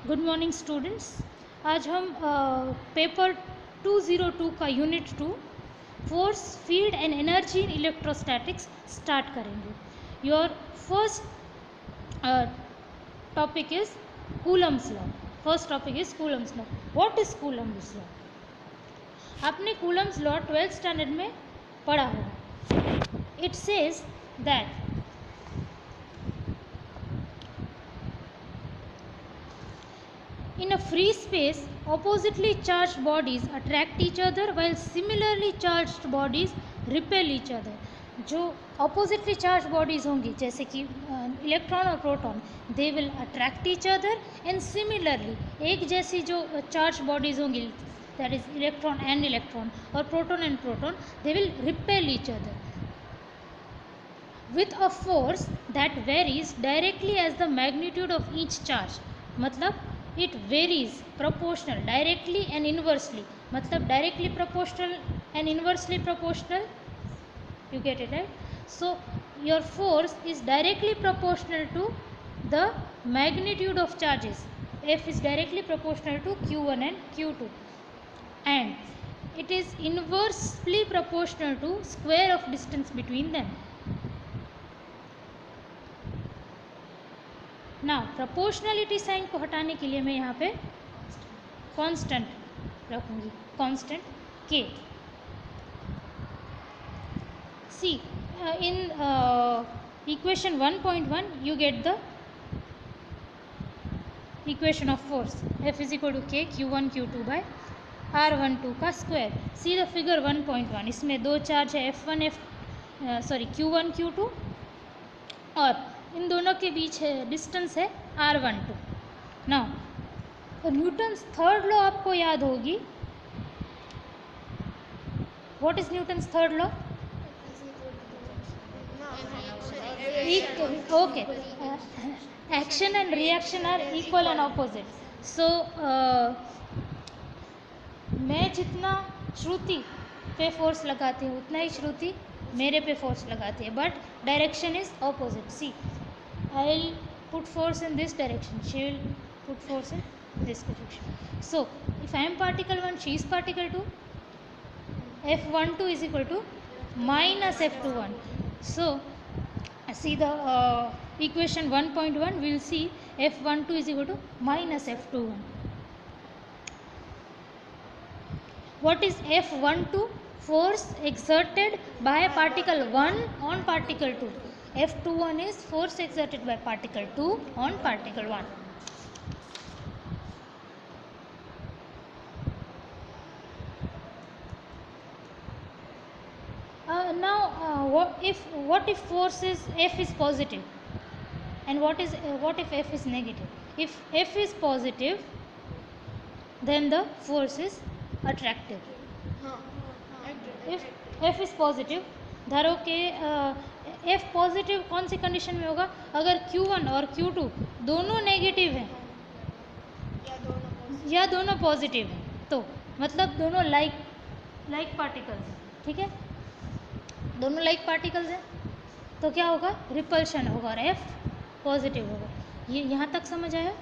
Good morning students. आज हम paper 202 का unit 2 force field and energy in electrostatics start करेंगे। Your first topic is Coulomb's law. First topic is Coulomb's law. What is Coulomb's law? आपने Coulomb's law 12th standard में पढ़ा होगा। It says that in a free space, oppositely charged bodies attract each other while similarly charged bodies repel each other. जो oppositely charged bodies होंगी जैसे कि electron और proton, they will attract each other and similarly एक जैसी जो charged bodies होंगी that is electron and electron और proton and proton, they will repel each other with a force that varies directly as the magnitude of each charge. मतलब it varies proportional directly and inversely. मतलब directly proportional and inversely proportional. You get it, right? So your force is directly proportional to the magnitude of charges. F is directly proportional to Q1 and Q2 and it is inversely proportional to square of distance between them. ना proportionality sign को हटाने के लिए मैं यहाँ पे constant रखूँगी, constant K. See in equation 1.1 you get the equation of force F is equal to K Q1 Q2 bye R12 का स्क्वायर। See the figure 1.1। इसमें दो चार्ज है F1 Q1 Q2 और इन दोनों के बीच है डिस्टेंस है R12। Now Newton's third law आपको याद होगी। What is Newton's third law? Okay, action and reaction are equal and opposite. So मैं जितना श्रुति पे फोर्स लगाती हूँ उतना ही श्रुति मेरे पे फोर्स लगाती है, but direction is opposite. See I will put force in this direction, she will put force in this direction. So if I am particle 1, she is particle 2, F12 is equal to minus F21. So see the equation 1.1, we will see F12 is equal to minus F21. What is F12? Force exerted by particle 1 on particle 2. F21 is force exerted by particle 2 on particle 1. Now what if force is F is positive and what if F is negative? If F is positive then the force is attractive. If F is positive, धरो के F positive कौन सी condition में होगा? अगर Q1 और Q2 दोनों negative हैं या दोनों पॉजिटिव हैं, तो मतलब दोनों लाइक पार्टिकल्स हैं, ठीक है? दोनों लाइक पार्टिकल्स हैं तो क्या होगा? रिपल्शन होगा और F पॉजिटिव होगा। ये यहाँ तक समझ आया?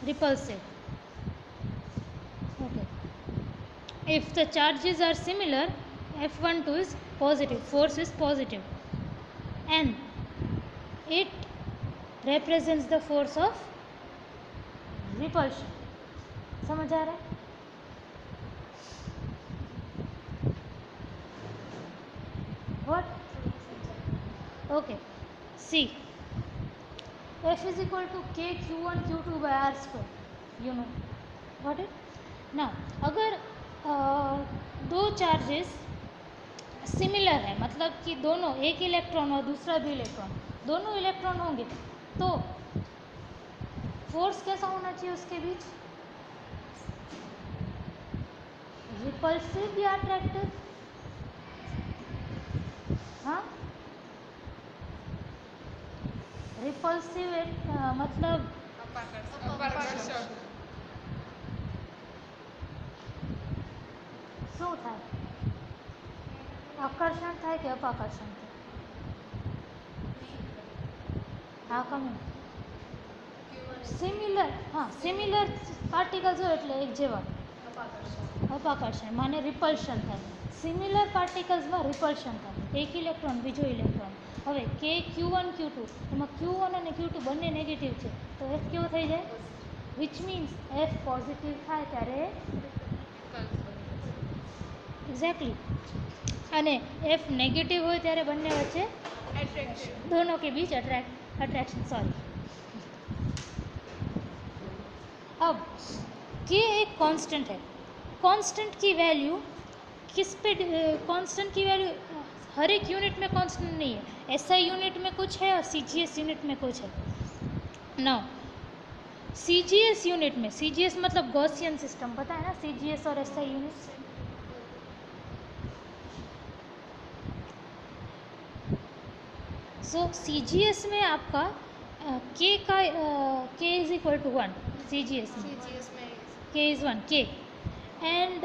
Repulsive. Okay, if the charges are similar, F12 is positive, force is positive and it represents the force of repulsion. समझ आ रहा है? What? Okay, see, F is equal to K Q1 Q2 by R square. You know what it? Now अगर दो charges similar है, मतलब कि दोनों एक इलेक्ट्रॉन और दूसरा भी इलेक्ट्रॉन, दोनों इलेक्ट्रॉन होंगे तो फोर्स कैसा होना चाहिए उसके बीच? रिपल्सिव या अट्रैक्टिव? हाँ, रिपल्सिव मतलब શું થાય? આકર્ષણ થાય કે અપાકર્ષણ થાય? હા, કમ સિમિલર, હા સિમિલર પાર્ટિકલ્સ હોય એટલે એક જેવા, અપાકર્ષણ માને રિપલ્શન થાય. સિમિલર પાર્ટિકલ્સમાં રિપલ્શન થાય, એક ઇલેક્ટ્રોન બીજો ઇલેક્ટ્રોન. હવે કે Q1 Q2 એમાં Q1 અને Q2 બંને નેગેટિવ છે તો F કેવો થઈ જાય, વિચ મીન્સ F પોઝિટિવ થાય ત્યારે એક્ઝેક્ટલી, અને F नेगेटिव હોય ત્યારે બંને વચ્ચે दोनों के बीच अट्रैक्शन. सॉरी. अब K एक कांस्टेंट है. कांस्टेंट की वैल्यू किस पे, कांस्टेंट की वैल्यू हर एक यूनिट में कांस्टेंट नहीं है. SI यूनिट में कुछ है और CGS यूनिट में कुछ है. नाउ CGS यूनिट में, CGS मतलब गॉसियन सिस्टम, पता है ना CGS और SI यूनिट. सो CGS में आपका K का K is equal to 1. CGS में K is 1 K. And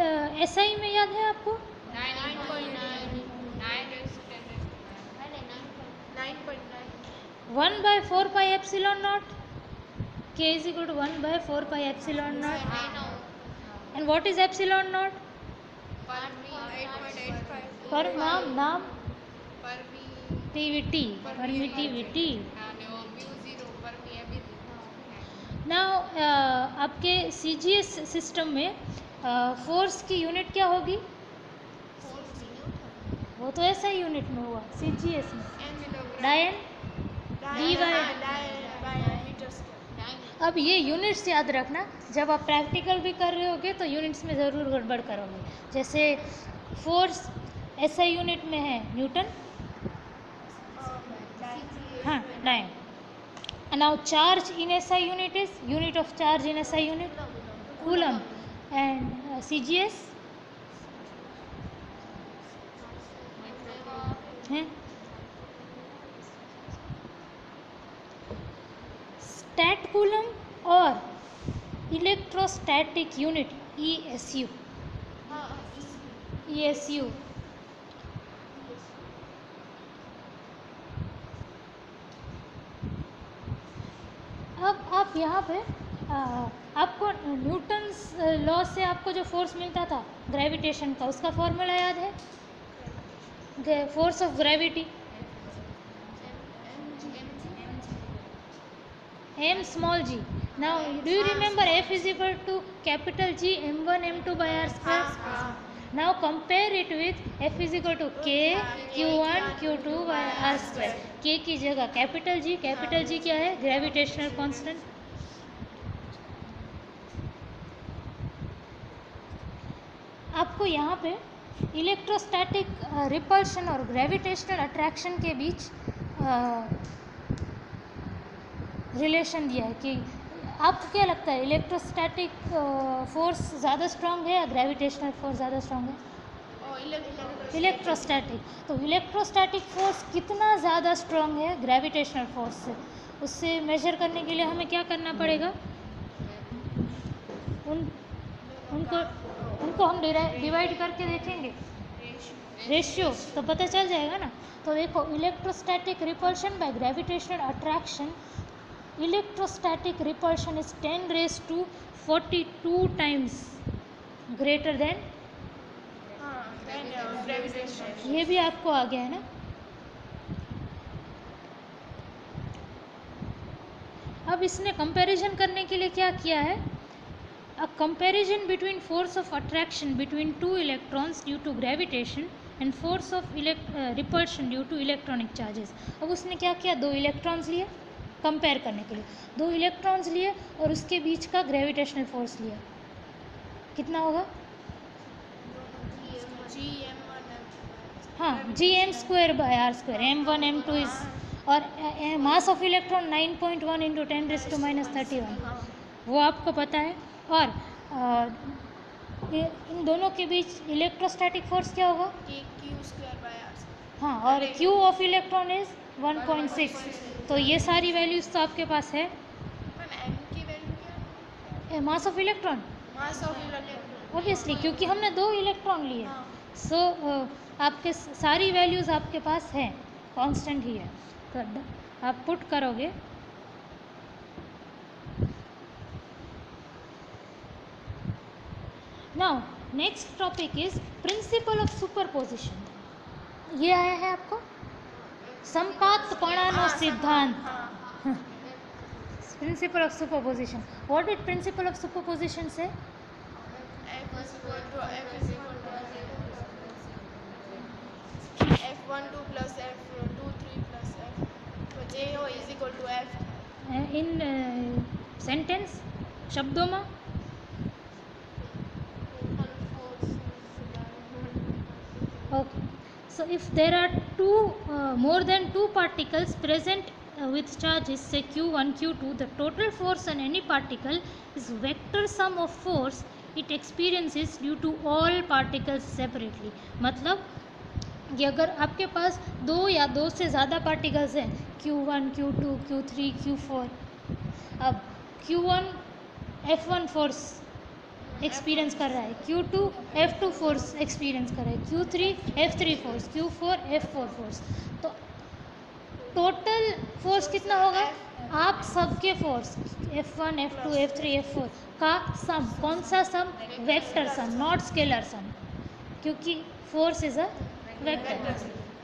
SI में याद है आपको 1/4 pi epsilon naught. K is equal to 1/4 pi epsilon naught. And what is epsilon naught? नाम permittivity. Now आपके CGS सिस्टम में फोर्स की यूनिट क्या होगी, वो तो SI यूनिट में हुआ. CGS में डायन dy. अब ये यूनिट्स याद रखना, जब आप प्रैक्टिकल भी कर रहे होगे तो यूनिट्स में ज़रूर गड़बड़ करोगे. जैसे फोर्स SI यूनिट में है न्यूटन, हाँ डायन. Now charge in SI unit is, unit of charge in SI unit coulomb. And CGS है स्टैट कूलम और इलेक्ट्रोस्टैटिक यूनिट ESU. अब आप यहाँ पे आपको न्यूटन्स लॉ से आपको जो फोर्स मिलता था ग्रेविटेशन का, उसका फॉर्मूला याद है, force of gravity m small g. Now do you remember F is equal to capital G m1 m2 by r square. Now compare it with F is equal to K Q1 Q2 by r square. K की जगह capital G क्या है, gravitational constant. आपको यहाँ पे electrostatic repulsion और gravitational attraction के बीच relation दिया है कि आपको क्या लगता है इलेक्ट्रोस्टैटिक फोर्स ज़्यादा स्ट्रांग है या ग्रेविटेशनल फोर्स ज़्यादा स्ट्रांग है. इलेक्ट्रोस्टैटिक. तो इलेक्ट्रोस्टैटिक फोर्स कितना ज़्यादा स्ट्रांग है ग्रेविटेशनल फोर्स से, उससे मेजर करने के लिए हमें क्या करना पड़ेगा, उनको हम डिवाइड करके देखेंगे रेशियो, तो पता चल जाएगा ना. तो देखो electrostatic repulsion by gravitational attraction, electrostatic repulsion is 10⁻42 times greater than gravitation. ये भी आपको आ गया है ना. अब इसने कंपैरिजन करने के लिए क्या किया है, a comparison between force of attraction between two electrons due to gravitation and force of repulsion due to electronic charges. अब उसने क्या किया, दो इलेक्ट्रॉन्स लिए कंपेयर करने के लिए, दो इलेक्ट्रॉन्स लिए और उसके बीच का ग्रेविटेशनल फोर्स लिया. कितना होगा, हाँ Gm² by r². m1 m2 is, और मास ऑफ इलेक्ट्रॉन 9.1 × 10⁻31, वो आपको पता है. और इन दोनों के बीच इलेक्ट्रोस्टैटिक फोर्स क्या होगा, हाँ, और Q ऑफ इलेक्ट्रॉन इज 1.6. तो ये सारी वैल्यूज तो आपके पास है. मास ऑफ इलेक्ट्रॉन ऑब्वियसली, क्योंकि हमने दो इलेक्ट्रॉन लिए. सो आपके सारी वैल्यूज आपके पास हैं, कांस्टेंट ही है. तो आप पुट करोगे now next topic is principle of superposition. ये आया है आपको संपातपणाનો सिद्धांत. Principle of superposition. What did principle of superposition से? F12 plus F23 plus F. तो JO is equal to F. In sentence शब्दों में okay. So if there are more than two particles present with charges say q1 q2, the total force on any particle is vector sum of force it experiences due to all particles separately. मतलब कि अगर आपके पास दो या दो से ज़्यादा particles हैं q1 q2 q3 q4, अब q1 f1 फोर्स एक्सपीरियंस कर रहा है, q2 f2 फोर्स एक्सपीरियंस कर रहा है, q3 f3 force, q4 f4 force. तो टोटल फोर्स कितना होगा? आप सबके force f1 f2 f3 f4 का सम. कौन सा सम? वेक्टर सम, नॉट स्केलर सम, क्योंकि force is a vector.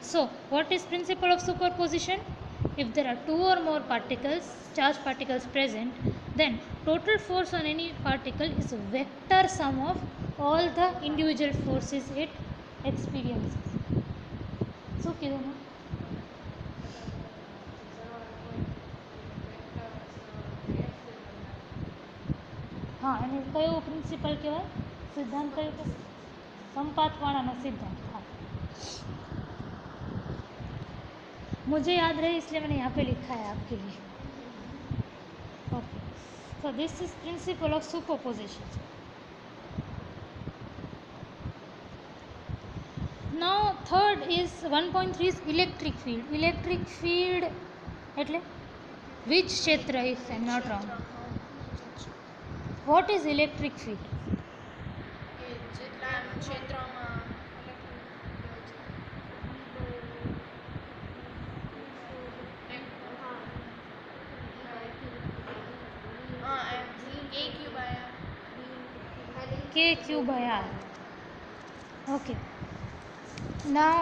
So what is principle of superposition? If there are two or more particles, charged particles present, then total force on any particle is a vector sum of all the individual forces it experiences. So કીધું ને? हाँ, અને કયો principal કહેવાય? સિદ્ધાંત કયો કહેવાય? સંપાતવાળાનો સિદ્ધાંત. हाँ, मुझे याद रहे इसलिए मैंने यहाँ पे लिखा है आपके लिए. Okay, so this is principle of superposition. Now third is 1.3 is electric field. Electric field એટલે which ક્ષેત્ર, if I am not wrong. What is electric field? જેટલા ક્ષેત્રમાં K Q by R. Okay. Now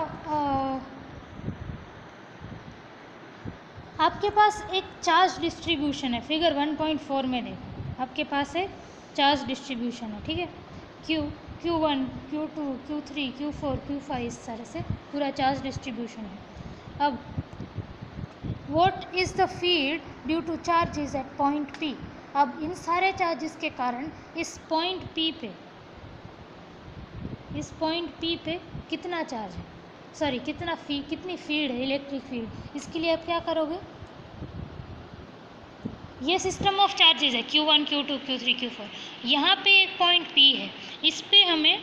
आपके पास एक charge distribution है. Figure 1.4 में देखो, आपके पास एक चार्ज डिस्ट्रीब्यूशन है. ठीक है, Q1 Q2 Q3 Q4 Q5 इस तरह से पूरा चार्ज डिस्ट्रीब्यूशन है. अब what is the field due to charges at point P? अब इन सारे चार्जेस के कारण इस पॉइंट P पे कितना चार्ज है, सॉरी कितनी फील्ड है, इलेक्ट्रिक फील्ड. इसके लिए आप क्या करोगे? ये सिस्टम ऑफ चार्जेस है Q1 Q2 Q3 Q4. यहाँ पे एक पॉइंट P है, इस पे हमें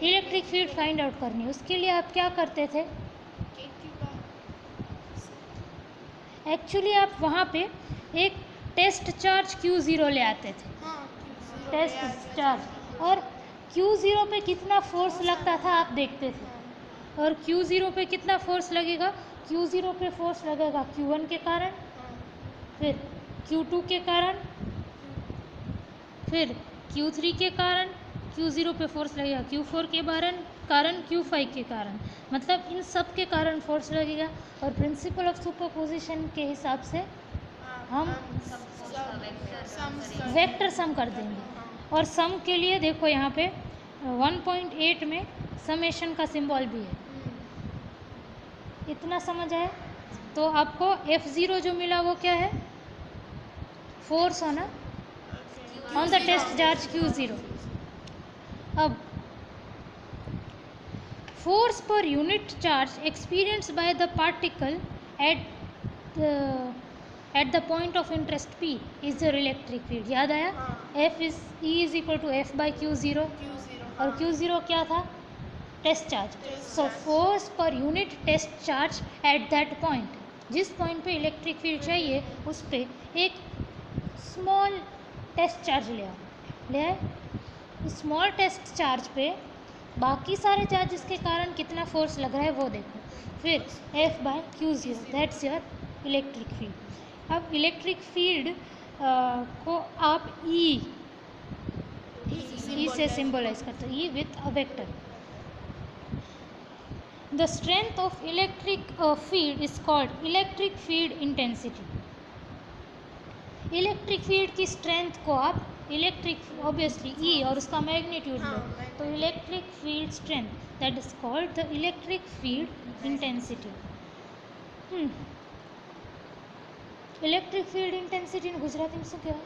इलेक्ट्रिक फील्ड फाइंड आउट करनी है. उसके लिए आप क्या करते थे? एक्चुअली आप वहाँ पे एक टेस्ट चार्ज Q0 ले आते थे. टेस्ट चार्ज, और Q0 पे कितना फोर्स लगता था आप देखते थे. और Q0 पे कितना फोर्स लगेगा? Q0 पे फोर्स लगेगा Q1 के कारण, फिर Q2 के कारण, फिर Q3 के कारण. Q0 पे फोर्स लगेगा Q4 के कारण Q5 के कारण. मतलब इन सब के कारण फोर्स लगेगा. और प्रिंसिपल ऑफ सुपरपोजिशन के हिसाब से हम वेक्टर सम कर देंगे. और सम के लिए देखो यहाँ पे 1.8 में समेशन का सिंबल भी है. इतना समझ आया? तो आपको F0 जो मिला वो क्या है? Force on the test charge Q0. अब force per unit charge experienced by the particle at the point of interest P is your electric field. याद आया? E is equal to F by Q0. और Q0 क्या था? Test charge. So force per unit test charge at that point, जिस पॉइंट पे electric field चाहिए उस पे एक स्मॉल टेस्ट चार्ज ले आए. स्मॉल टेस्ट चार्ज पे बाकी सारे चार्जेस के कारण कितना फोर्स लग रहा है वो देखो. फिर F by Q0, that's your electric field. अब इलेक्ट्रिक फील्ड को आप E ई से सिंबलाइज करते हैं, E with a vector. The strength of electric field is called electric field intensity. Electric field की स्ट्रेंथ को आप इलेक्ट्रिक ऑब्वियसली ई और उसका मैग्नीट्यूड लो, तो electric field strength that is called the electric field intensity. Electric field ઇન્ટેન્સિટીનું ગુજરાતીમાં શું કહેવાય?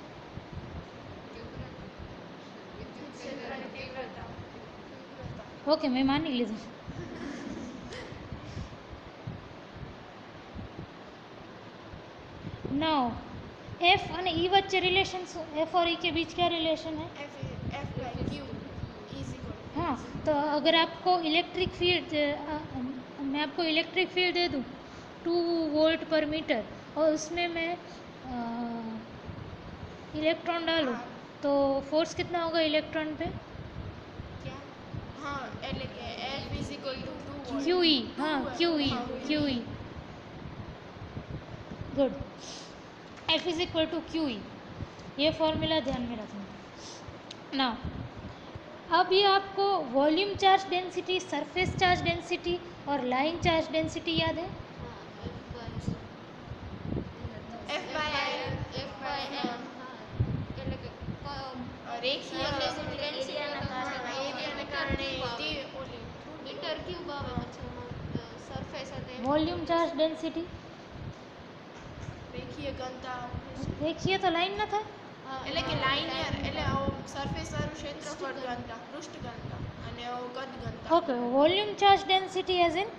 ઓકે, મેં માની લીધું. नाउ एफ અને ई વચ્ચે रिलेशन શું? एफ और ई के बीच क्या रिलेशन है? हाँ, तो अगर आपको इलेक्ट्रिक फील्ड मैं आपको इलेक्ट्रिक फील्ड दे दूँ 2 वोल्ट पर मीटर और उसमें मैं इलेक्ट्रॉन डालूँ तो फोर्स कितना होगा इलेक्ट्रॉन पे? Q e. हाँ, q e. Good. F is equal to q e. ये फॉर्मूला ध्यान में रखना. ना अब ये आपको volume charge density, surface charge density और लाइन चार्ज डेंसिटी याद है? वॉल्यूम चार्ज डेंसिटी રેખીય તો લાઈન ન થાય, એટલે કે લાઇનિયર એટલે સરફેસ વાળું ક્ષેત્રફળ ઘનતા, પૃષ્ઠ ઘનતા અને કદ ઘનતા. Okay. Volume charge density as in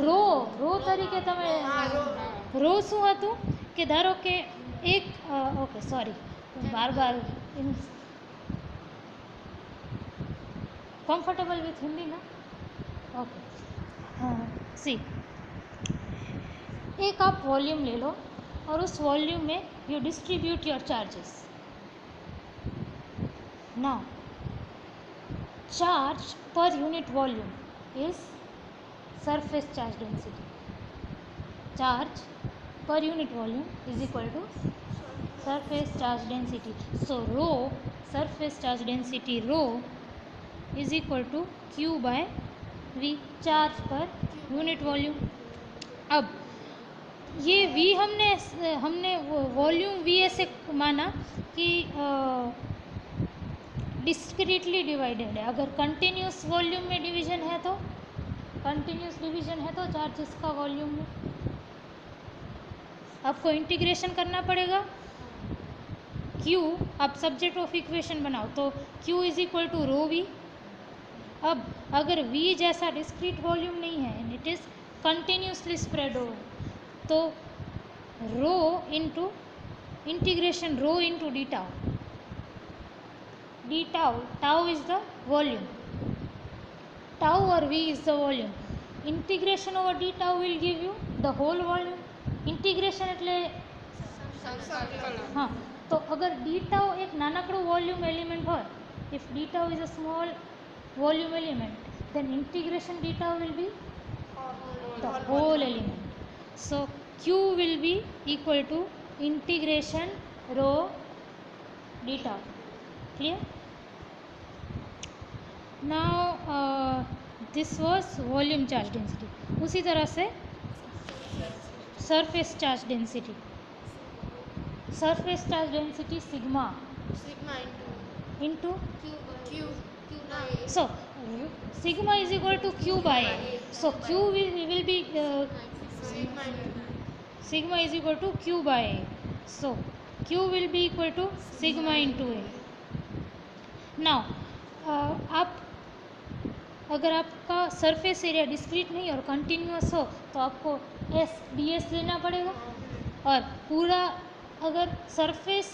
rho. Rho તરીકે તમે રો શું હતું કે ધારો કે એક ઓકે સોરી બાર कंफर्टेबल विथ हिंदी ना? ओके. हाँ, सी एक आप वॉल्यूम ले लो और उस वॉल्यूम में you distribute your charges. Now charge per unit volume is surface charge density. Charge per unit volume is equal to surface charge density. So rho surface charge density rho is equal to Q by V, charge per unit volume. अब ये we हमने volume we ऐसे माना कि discreetly divided है. अगर continuous volume में division है तो कंटिन्यूस डिवीजन है तो चार्जेस का वॉल्यूम में आपको इंटीग्रेशन करना पड़ेगा. क्यू आप सब्जेक्ट ऑफ इक्वेशन बनाओ तो q is equal to rho V. अब अगर v जैसा डिस्क्रीट वॉल्यूम नहीं है and it is continuously spread over तो rho into integration rho into d tau. D tau, tau is the volume, tau और v is the volume. Integration over d tau will give you the whole volume. Integration એટલે हाँ, तो अगर d tau एक नानकड़ो volume element हो, if d tau is a small volume element then integration d tau will be the whole element. So q will be equal to integration rho d tau. Clear? Now this was volume charge density. उसी तरह से surface charge density. Surface charge density sigma into q. So sigma is equal to q by a. So q will be sigma is equal to q by a. So q will be equal to sigma into a. Now आप अगर आपका surface area discrete नहीं और continuous हो तो आपको S D S लेना पड़ेगा. और पूरा अगर सरफेस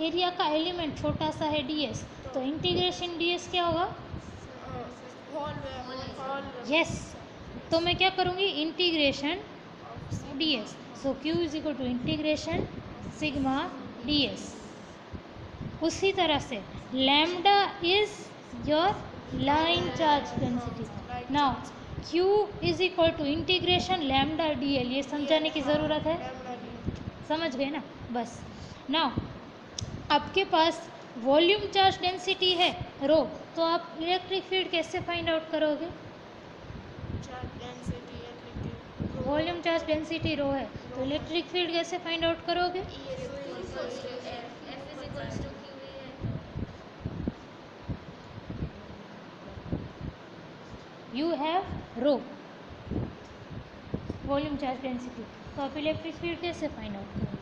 एरिया का एलिमेंट छोटा सा है डी एस तो इंटीग्रेशन डी एस क्या होगा? यस. तो मैं क्या करूँगी? Integration D S. So Q is equal to integration sigma D S. उसी तरह से lambda is your line charge density. Now Q is equal to integration lambda D L. ये समझाने की ज़रूरत है? समझ गए ना? बस. नाउ आपके पास वॉल्यूम चार्ज डेंसिटी है रो, तो आप इलेक्ट्रिक फील्ड कैसे फाइंड आउट करोगे? चार्ज डेंसिटी એટલે કે वॉल्यूम चार्ज डेंसिटी रो है, तो इलेक्ट्रिक फील्ड कैसे फाइंड आउट करोगे? You have rho volume charge density, तो आप इलेक्ट्रिक फील्ड कैसे फाइंड आउट करोगे?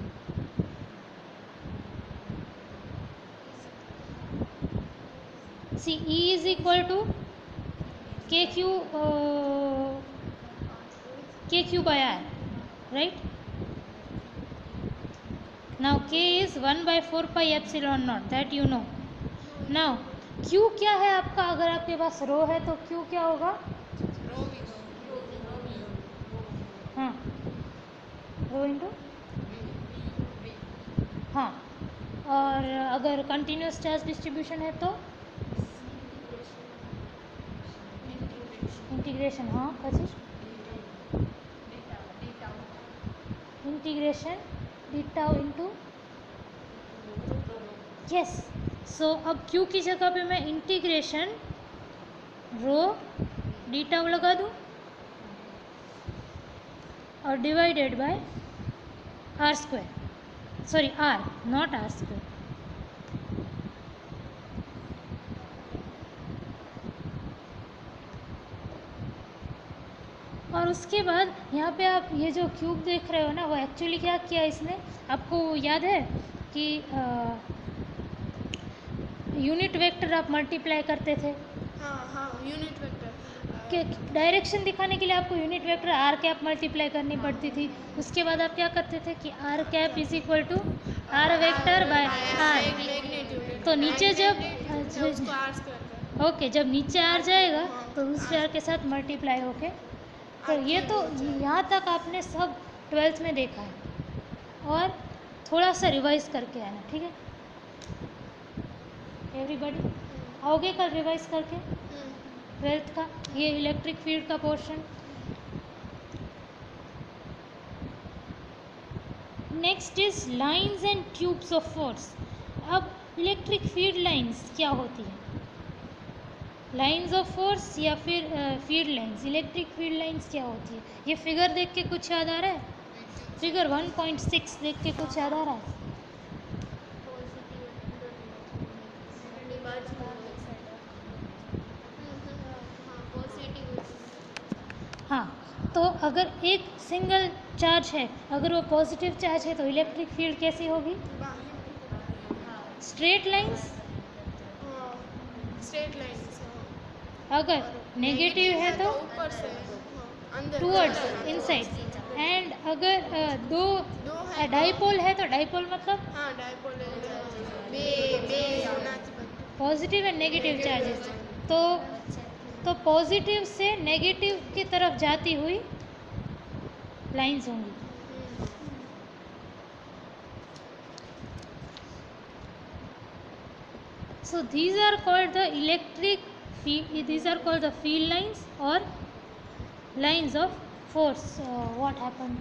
See E is equal to K Q by R, right? Now K is 1/4 pi epsilon naught, that you know. Now Q क्या है आपका? अगर आपके पास रो है तो Q क्या होगा? हाँ, रो इंटू, हाँ. और अगर कंटिन्यूस चार्ज डिस्ट्रीब्यूशन है तो इंटीग्रेशन, हाँ પછી integration d tau into, yes. So अब Q की जगह पे मैं इंटीग्रेशन रो डी टाउ लगा दूँ और divided by R square, sorry R, not R square. और उसके बाद यहाँ पे आप ये जो क्यूब देख रहे हो ना, वो एक्चुअली क्या किया इसने, आपको याद है कि यूनिट वेक्टर आप मल्टीप्लाई करते थे, हाँ हाँ यूनिट वेक्टर कि डायरेक्शन दिखाने के लिए आपको unit vector R cap multiply करनी पड़ती थी. उसके बाद आप क्या करते थे कि R cap is equal to R vector by R. तो नीचे जब उसको आर स्क्वायर ओके, जब नीचे आर जाएगा तो उस आर के साथ मल्टीप्लाई होके. तो ये तो यहाँ तक आपने सब 12th में देखा है और थोड़ा सा रिवाइज करके आना, ठीक है एवरीबॉडी? आओगे कल रिवाइज करके 12th का ये इलेक्ट्रिक फील्ड का portion. Next his lines and tubes of force. अब इलेक्ट्रिक फील्ड लाइंस क्या होती है? लाइंस ऑफ फोर्स या फिर field lines, electric field lines क्या होती है? ये फिगर देख के कुछ याद आ रहा है? फिगर 1.6 देख के कुछ याद आ रहा है? हाँ, तो अगर एक सिंगल चार्ज है, अगर वो पॉजिटिव चार्ज है तो इलेक्ट्रिक फील्ड कैसी होगी? Straight lines. Straight lines. अगर नेगेटिव है तो ऊपर से अंदर टूवर्ड्स इनसाइड. एंड अगर दो डाइपोल है तो डाइपोल मतलब हाँ डाइपोल बे बे होनाથી बनતું. Positive and negative charges. तो पॉजिटिव से नेगेटिव की तरफ जाती हुई लाइंस होंगी. So these are called the electric field, these are called the field lines or lines of force. What happened?